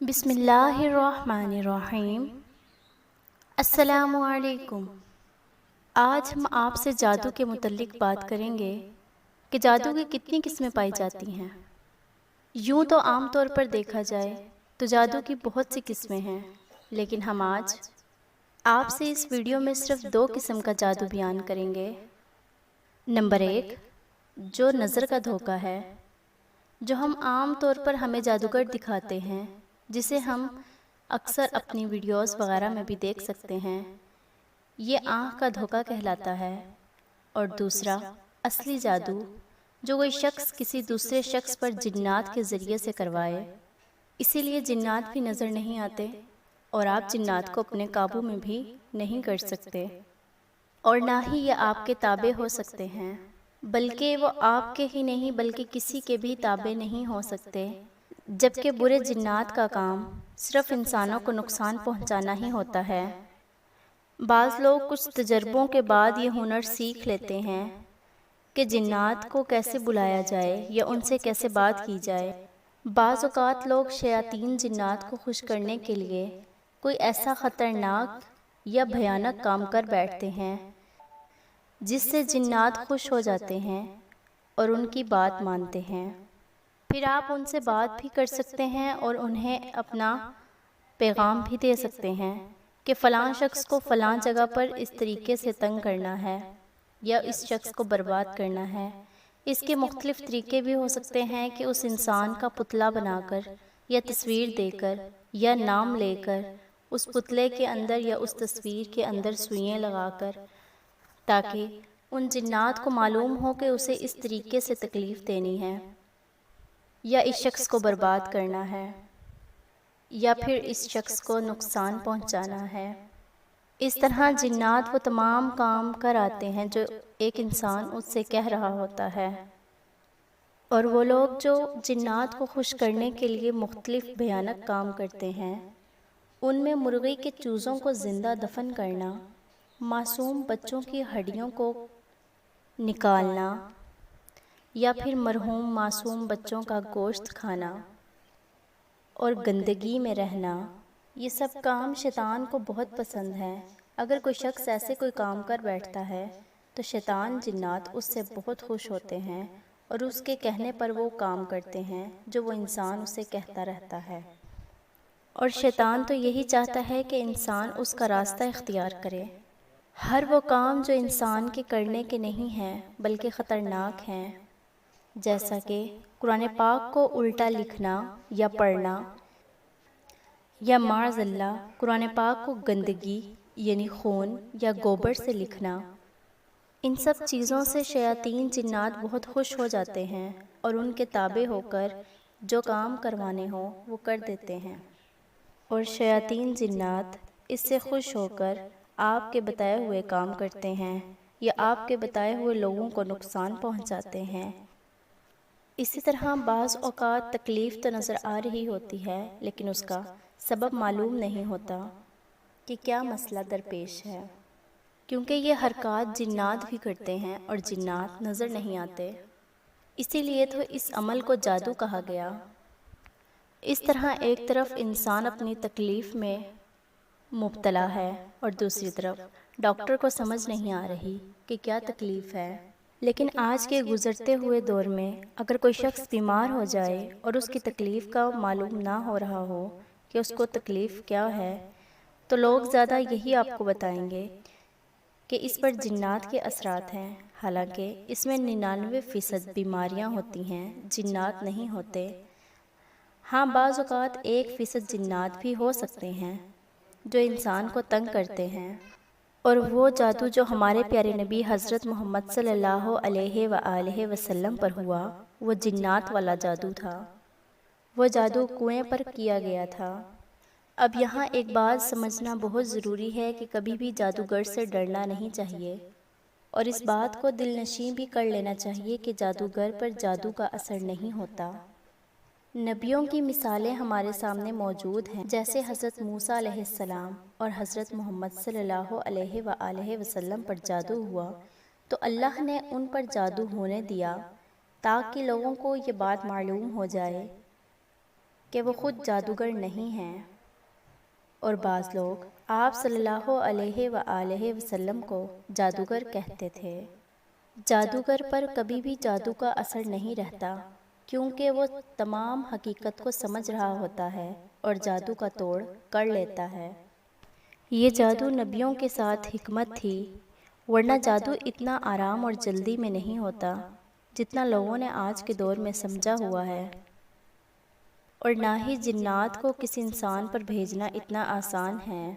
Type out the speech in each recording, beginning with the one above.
بسم اللہ الرحمن الرحیم۔ السلام علیکم۔ آج ہم آپ سے جادو کے متعلق بات کریں گے کہ جادو کی کتنی قسمیں پائی جاتی ہیں۔ یوں تو عام طور پر دیکھا جائے تو جادو کی بہت سی قسمیں ہیں، لیکن ہم آج آپ سے اس ویڈیو میں صرف 2 قسم کا جادو بیان کریں گے۔ نمبر 1، جو نظر کا دھوکہ ہے، جو ہم عام طور پر ہمیں جادوگر دکھاتے ہیں، جسے ہم اکثر اپنی ویڈیوز وغیرہ میں بھی دیکھ سکتے ہیں۔ یہ آنکھ کا دھوکہ کہلاتا ہے۔ اور دوسرا اصلی جادو، جو کوئی شخص کسی دوسرے شخص پر جنات کے ذریعے سے کروائے۔ اسی لیے جنات بھی نظر نہیں آتے اور آپ جنات کو اپنے قابو میں بھی نہیں کر سکتے، اور نہ ہی یہ آپ کے تابع ہو سکتے ہیں، بلکہ وہ آپ کے ہی نہیں بلکہ کسی کے بھی تابع نہیں ہو سکتے، جبکہ برے جنات کا کام صرف انسانوں کو نقصان پہنچانا ہی ہوتا ہے۔ بعض لوگ کچھ تجربوں کے بعد یہ ہنر سیکھ لیتے ہیں کہ جنات کو کیسے بلایا جائے یا ان سے کیسے بات کی جائے۔ بعض اوقات لوگ شیاطین جنات کو خوش کرنے کے لیے کوئی ایسا خطرناک یا بھیانک کام کر بیٹھتے ہیں جس سے جنات خوش ہو جاتے ہیں اور ان کی بات مانتے ہیں۔ پھر آپ ان سے بات بھی کر سکتے ہیں اور انہیں اپنا پیغام بھی دے سکتے ہیں کہ فلاں شخص کو فلاں جگہ پر اس طریقے سے تنگ کرنا ہے یا اس شخص کو برباد کرنا ہے۔ اس کے مختلف طریقے بھی ہو سکتے ہیں کہ اس انسان کا پتلا بنا کر یا تصویر دے کر یا نام لے کر اس پتلے کے اندر یا اس تصویر کے اندر سوئیاں لگا کر، تاکہ ان جنات کو معلوم ہو کہ اسے اس طریقے سے تکلیف دینی ہے یا اس شخص کو برباد کرنا ہے یا پھر اس شخص کو نقصان پہنچانا ہے۔ اس طرح جنات وہ تمام کام کر آتے ہیں جو ایک انسان اس سے کہہ رہا ہوتا ہے۔ اور وہ لوگ جو جنات کو خوش کرنے کے لیے مختلف بھیانک کام کرتے ہیں، ان میں مرغی کے چوزوں کو زندہ دفن کرنا، معصوم بچوں کی ہڈیوں کو نکالنا یا پھر مرحوم معصوم بچوں کا گوشت کھانا اور گندگی میں رہنا، یہ سب کام شیطان کو بہت پسند ہے۔ اگر کوئی شخص ایسے کوئی کام کر بیٹھتا ہے تو شیطان جنات اس سے بہت خوش ہوتے ہیں اور اس کے کہنے پر وہ کام کرتے ہیں جو وہ انسان اسے کہتا رہتا ہے۔ اور شیطان تو یہی چاہتا ہے کہ انسان اس کا راستہ اختیار کرے۔ ہر وہ کام جو انسان کے کرنے کے نہیں ہیں بلکہ خطرناک ہیں، جیسا کہ قرآن پاک کو الٹا لکھنا یا پڑھنا، یا معاذ اللہ قرآن پاک کو گندگی یعنی خون یا گوبر سے لکھنا۔ ان سب چیزوں سے شیاطین جنات بہت خوش ہو جاتے ہیں اور ان کے تابع ہو کر جو کام کروانے ہوں وہ کر دیتے ہیں، اور شیاطین جنات اس سے خوش ہو کر آپ کے بتائے ہوئے کام کرتے ہیں یا آپ کے بتائے ہوئے لوگوں کو نقصان پہنچاتے ہیں۔ اسی طرح بعض اوقات تکلیف تو نظر آ رہی ہوتی ہے لیکن اس کا سبب معلوم نہیں ہوتا کہ کیا مسئلہ درپیش ہے، کیونکہ یہ حرکات جنات بھی کرتے ہیں اور جنات نظر نہیں آتے، اسی لیے تو اس عمل کو جادو کہا گیا۔ اس طرح ایک طرف انسان اپنی تکلیف میں مبتلا ہے اور دوسری طرف ڈاکٹر کو سمجھ نہیں آ رہی کہ کیا تکلیف ہے۔ لیکن آج کے گزرتے ہوئے دور میں اگر کوئی شخص بیمار ہو جائے اور اس کی تکلیف کا معلوم نہ ہو رہا ہو کہ اس کو تکلیف کیا ہے، تو لوگ زیادہ یہی آپ کو بتائیں گے کہ اس پر جنات کے اثرات ہیں، حالانکہ اس میں 99% بیماریاں ہوتی ہیں، جنات نہیں ہوتے۔ ہاں بعض اوقات 1% جنات بھی ہو سکتے ہیں جو انسان کو تنگ کرتے ہیں، اور وہ جادو جو ہمارے پیارے نبی حضرت محمد صلی اللہ علیہ وآلہ وسلم پر ہوا، وہ جنات والا جادو تھا۔ وہ جادو کنویں پر کیا گیا تھا۔ اب یہاں ایک بات سمجھنا بہت ضروری ہے کہ کبھی بھی جادوگر سے ڈرنا نہیں چاہیے، اور اس بات کو دل نشیں بھی کر لینا چاہیے کہ جادوگر پر جادو کا اثر نہیں ہوتا۔ نبیوں کی مثالیں ہمارے سامنے موجود ہیں، جیسے حضرت موسیٰ علیہ السلام اور حضرت محمد صلی اللہ علیہ وآلہ وسلم پر جادو ہوا تو اللہ نے ان پر جادو ہونے دیا تاکہ لوگوں کو یہ بات معلوم ہو جائے کہ وہ خود جادوگر نہیں ہیں، اور بعض لوگ آپ صلی اللہ علیہ وآلہ وسلم کو جادوگر کہتے تھے۔ جادوگر پر کبھی بھی جادو کا اثر نہیں رہتا، کیونکہ وہ تمام حقیقت کو سمجھ رہا ہوتا ہے اور جادو کا توڑ کر لیتا ہے۔ یہ جادو نبیوں کے ساتھ حکمت تھی، ورنہ جادو اتنا آرام اور جلدی میں نہیں ہوتا جتنا لوگوں نے آج کے دور میں سمجھا ہوا ہے، اور نہ ہی جنات کو کسی انسان پر بھیجنا اتنا آسان ہے۔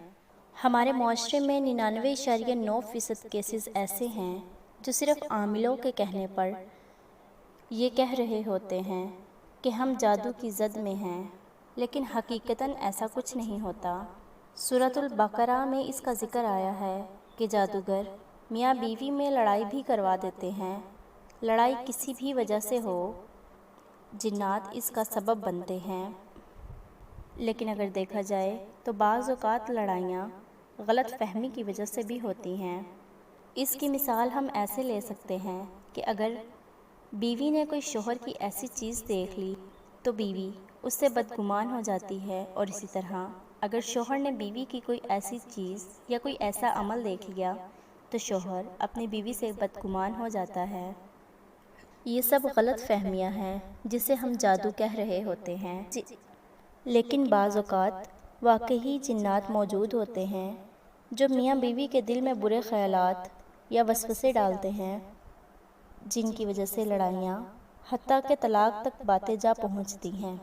ہمارے معاشرے میں 99.9% کیسز ایسے ہیں جو صرف عاملوں کے کہنے پر یہ کہہ رہے ہوتے ہیں کہ ہم جادو کی زد میں ہیں، لیکن حقیقتاً ایسا کچھ نہیں ہوتا۔ سورۃ البقرہ میں اس کا ذکر آیا ہے کہ جادوگر میاں بیوی میں لڑائی بھی کروا دیتے ہیں۔ لڑائی کسی بھی وجہ سے ہو، جنات اس کا سبب بنتے ہیں۔ لیکن اگر دیکھا جائے تو بعض اوقات لڑائیاں غلط فہمی کی وجہ سے بھی ہوتی ہیں۔ اس کی مثال ہم ایسے لے سکتے ہیں کہ اگر بیوی نے کوئی شوہر کی ایسی چیز دیکھ لی تو بیوی اس سے بدگمان ہو جاتی ہے، اور اسی طرح اگر شوہر نے بیوی کی کوئی ایسی چیز یا کوئی ایسا عمل دیکھ لیا تو شوہر اپنی بیوی سے بدگمان ہو جاتا ہے۔ یہ سب غلط فہمیاں ہیں جسے ہم جادو کہہ رہے ہوتے ہیں، لیکن بعض اوقات واقعی جنات موجود ہوتے ہیں جو میاں بیوی کے دل میں برے خیالات یا وسوسے ڈالتے ہیں، جن کی وجہ سے لڑائیاں حتیٰ کہ طلاق تک باتیں جا پہنچتی ہیں۔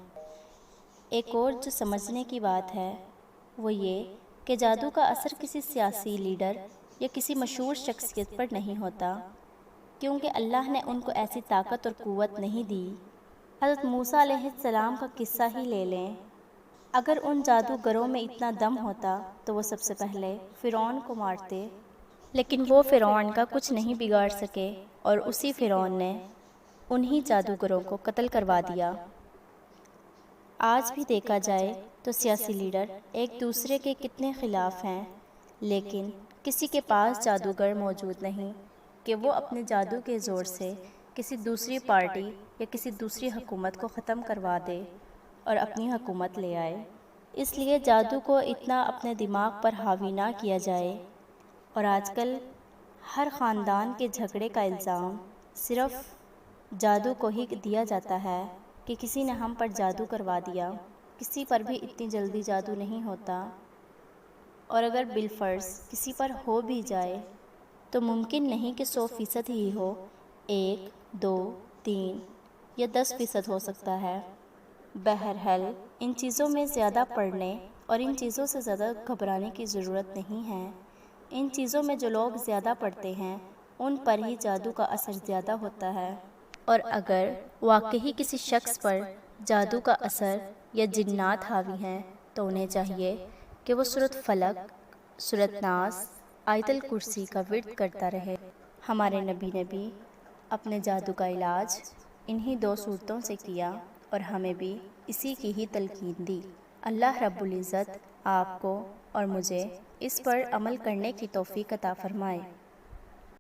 ایک اور جو سمجھنے کی بات ہے وہ یہ کہ جادو کا اثر کسی سیاسی لیڈر یا کسی مشہور شخصیت پر نہیں ہوتا، کیونکہ اللہ نے ان کو ایسی طاقت اور قوت نہیں دی۔ حضرت موسیٰ علیہ السلام کا قصہ ہی لے لیں، اگر ان جادوگروں میں اتنا دم ہوتا تو وہ سب سے پہلے فرعون کو مارتے، لیکن وہ فرعون کا کچھ نہیں بگاڑ سکے، اور اسی فرعون نے انہی جادوگروں کو قتل کروا دیا۔ آج بھی دیکھا جائے تو سیاسی لیڈر ایک دوسرے کے کتنے خلاف ہیں، لیکن کسی کے پاس جادوگر موجود نہیں کہ وہ اپنے جادو کے زور سے کسی دوسری پارٹی یا کسی دوسری حکومت کو ختم کروا دے اور اپنی حکومت لے آئے۔ اس لیے جادو کو اتنا اپنے دماغ پر حاوی نہ کیا جائے، اور آج کل ہر خاندان کے جھگڑے کا الزام صرف جادو کو ہی دیا جاتا ہے کہ کسی نے ہم پر جادو کروا دیا۔ کسی پر بھی اتنی جلدی جادو نہیں ہوتا، اور اگر بالفرض کسی پر ہو بھی جائے تو ممکن نہیں کہ 100% ہی ہو، 1، 2، 3 یا 10% ہو سکتا ہے۔ بہرحال ان چیزوں میں زیادہ پڑھنے اور ان چیزوں سے زیادہ گھبرانے کی ضرورت نہیں ہے۔ ان چیزوں میں جو لوگ زیادہ پڑھتے ہیں ان پر ہی جادو کا اثر زیادہ ہوتا ہے، اور اگر واقعی کسی شخص پر جادو کا اثر یا جنات حاوی ہیں تو انہیں چاہیے کہ وہ سورۃ فلق، سورۃ ناس، آیت الکرسی کا ورد کرتا رہے۔ ہمارے نبی نے بھی اپنے جادو کا علاج انہی 2 صورتوں سے کیا، اور ہمیں بھی اسی کی ہی تلقین دی۔ اللہ رب العزت آپ کو اور مجھے اس پر عمل کرنے کی توفیق عطا فرمائے۔